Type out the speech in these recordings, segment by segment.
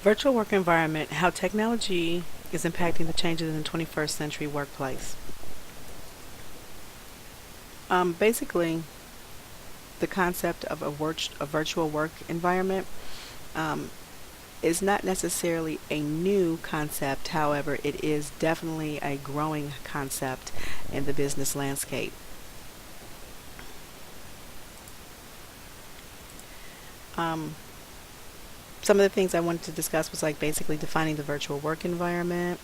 Virtual work environment, how technology is impacting the changes in the 21st century workplace. Basically, the concept of a virtual work environment um, is not necessarily a new concept. However, it is definitely a growing concept in the business landscape. Um, some of the things I wanted to discuss was like basically defining the virtual work environment,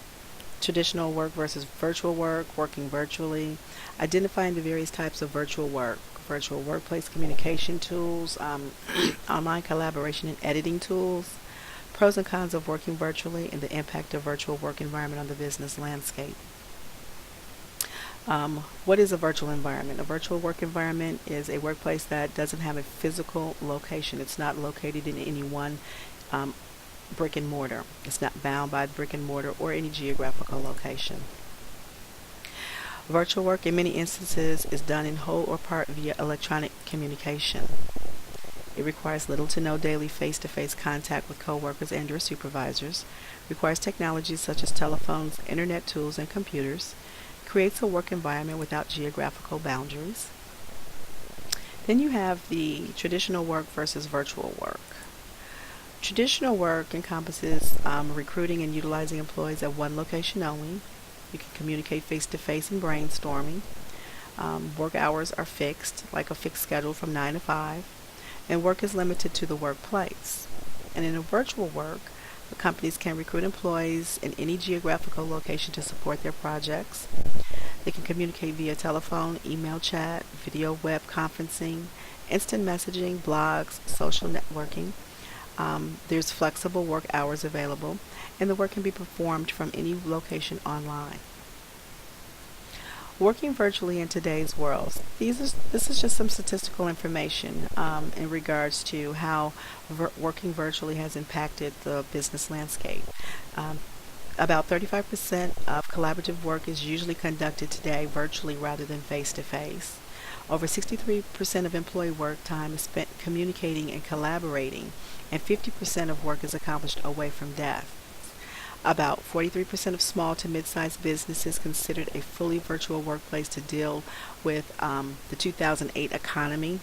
traditional work versus virtual work, working virtually, identifying the various types of virtual work, virtual workplace communication tools, online collaboration and editing tools, pros and cons of working virtually, and the impact of virtual work environment on the business landscape. What is a virtual environment? A virtual work environment is a workplace that doesn't have a physical location. It's not located in any one um, brick and mortar. It's not bound by brick and mortar or any geographical location. Virtual work in many instances is done in whole or part via electronic communication. It requires little to no daily face-to-face contact with coworkers and or supervisors, requires technologies such as telephones, internet tools, and computers, creates a work environment without geographical boundaries. Then you have the traditional work versus virtual work. Traditional work encompasses recruiting and utilizing employees at one location only. You can communicate face to face and brainstorming. Work hours are fixed, like a fixed schedule from 9 to 5, and work is limited to the workplace. And in a virtual work, the companies can recruit employees in any geographical location to support their projects. They can communicate via telephone, email chat, video web conferencing, instant messaging, blogs, social networking. There's flexible work hours available, and the work can be performed from any location online. Working virtually in today's world, this is just some statistical information in regards to how working virtually has impacted the business landscape. Um, about 35% of collaborative work is usually conducted today virtually rather than face to face. Over 63% of employee work time is spent communicating and collaborating, and 50% of work is accomplished away from desk. About 43% of small to mid-sized businesses considered a fully virtual workplace to deal with the 2008 economy.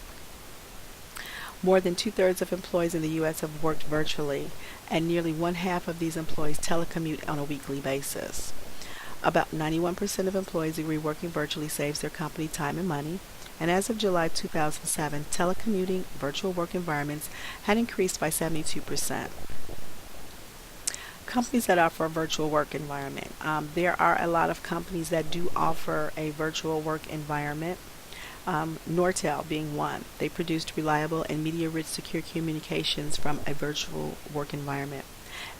More than two-thirds of employees in the U.S. have worked virtually, and nearly one-half of these employees telecommute on a weekly basis. About 91% of employees agree working virtually saves their company time and money, and as of July 2007, telecommuting virtual work environments had increased by 72%. Companies that offer a virtual work environment. There are a lot of companies that do offer a virtual work environment. Nortel being one. They produced reliable and media-rich secure communications from a virtual work environment.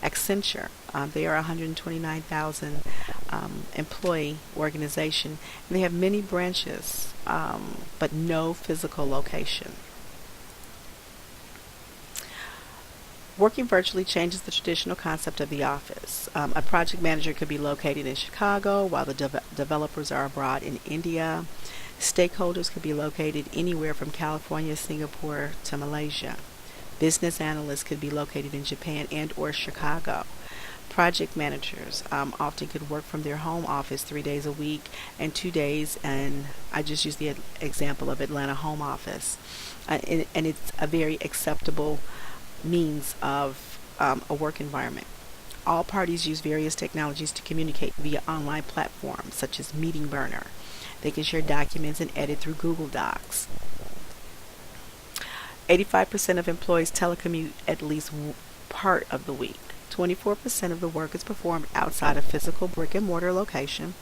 Accenture, they are a 129,000 employee organization, and they have many branches, but no physical location. Working virtually changes the traditional concept of the office. A project manager could be located in Chicago while the developers are abroad in India. Stakeholders could be located anywhere from California, Singapore to Malaysia. Business analysts could be located in Japan and or Chicago. Project managers often could work from their home office 3 days a week and 2 days, and I just use the example of Atlanta home office. And it's a very acceptable means of a work environment. All parties use various technologies to communicate via online platforms such as Meeting Burner. They can share documents and edit through Google Docs. 85% of employees telecommute at least part of the week. 24% of the work is performed outside a physical brick and mortar location,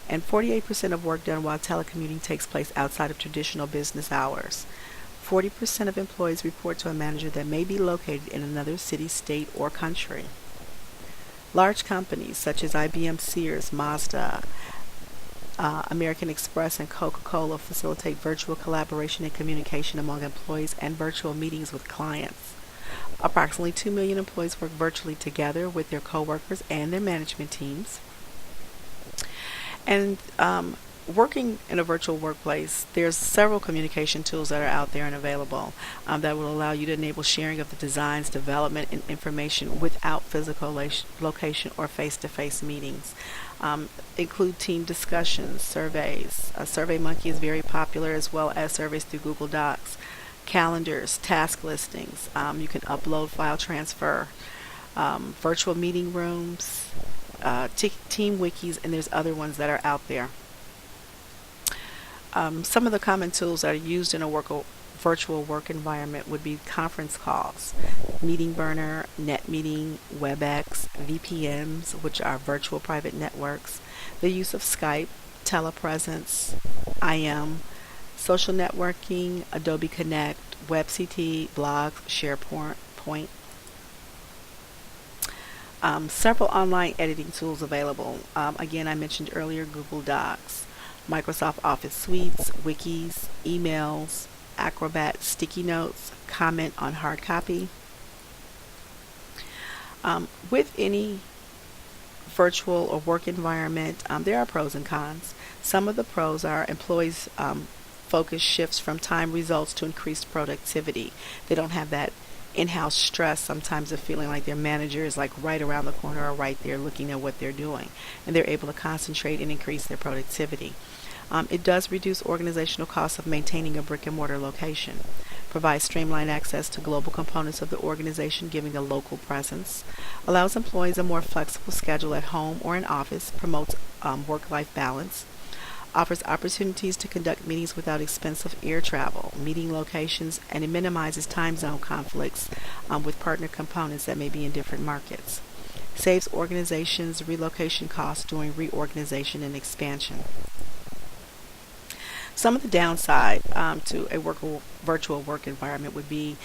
and 48% of work done while telecommuting takes place outside of traditional business hours. 40% of employees report to a manager that may be located in another city, state, or country. Large companies such as IBM, Sears, Mazda, American Express, and Coca-Cola facilitate virtual collaboration and communication among employees and virtual meetings with clients. Approximately 2 million employees work virtually together with their coworkers and their management teams. And Working in a virtual workplace, there's several communication tools that are out there and available that will allow you to enable sharing of the designs, development, and information without physical location or face-to-face meetings. Include team discussions, surveys. SurveyMonkey is very popular, as well as surveys through Google Docs, calendars, task listings. You can upload, file transfer, virtual meeting rooms, team wikis, and there's other ones that are out there. Some of the common tools that are used in a virtual work environment would be conference calls, Meeting Burner, NetMeeting, WebEx, VPNs, which are virtual private networks, the use of Skype, telepresence, IM, social networking, Adobe Connect, WebCT, blogs, SharePoint. Several online editing tools available. Again, I mentioned earlier Google Docs, Microsoft Office suites, wikis, emails, Acrobat, sticky notes, comment on hard copy. With any virtual or work environment, there are pros and cons. Some of the pros are employees' focus shifts from time results to increased productivity. They don't have that in-house stress sometimes of feeling like their manager is like right around the corner or right there looking at what they're doing, and they're able to concentrate and increase their productivity. It does reduce organizational costs of maintaining a brick and mortar location, provides streamlined access to global components of the organization, giving a local presence, allows employees a more flexible schedule at home or in office, promotes work-life balance, offers opportunities to conduct meetings without expensive air travel, meeting locations, and it minimizes time zone conflicts with partner components that may be in different markets. Saves organizations relocation costs during reorganization and expansion. Some of the downside to a virtual work environment would be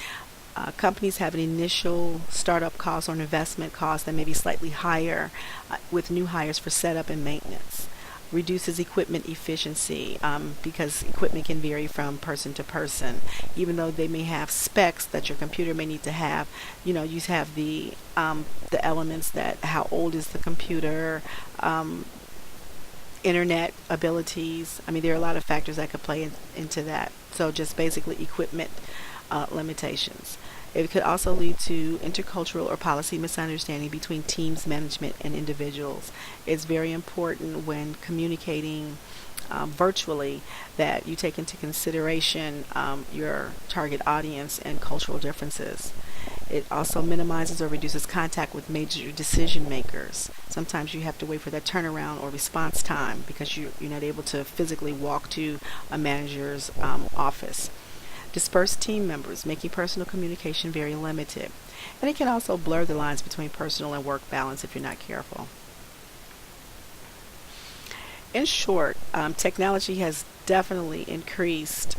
companies have an initial startup cost or an investment cost that may be slightly higher with new hires for setup and maintenance. Reduces equipment efficiency because equipment can vary from person to person. Even though they may have specs that your computer may need to have, you have the elements that how old is the computer, internet abilities. I mean, there are a lot of factors that could play into that. So just basically equipment limitations. It could also lead to intercultural or policy misunderstanding between teams, management, and individuals. It's very important when communicating virtually that you take into consideration your target audience and cultural differences. It also minimizes or reduces contact with major decision makers. Sometimes you have to wait for that turnaround or response time because you're not able to physically walk to a manager's office. Disperse team members, making personal communication very limited. And it can also blur the lines between personal and work balance if you're not careful. In short, technology has definitely increased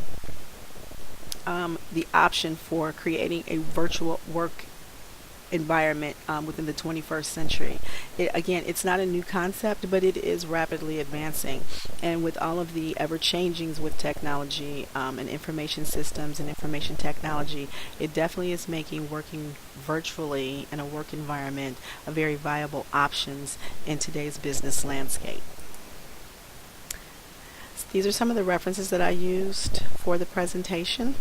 the option for creating a virtual work environment within the 21st century. Again, it's not a new concept, but it is rapidly advancing. And with all of the ever changings with technology and information systems and information technology, it definitely is making working virtually in a work environment a very viable options in today's business landscape. These are some of the references that I used for the presentation.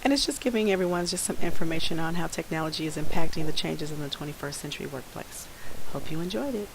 And it's just giving everyone just some information on how technology is impacting the changes in the 21st century workplace. Hope you enjoyed it.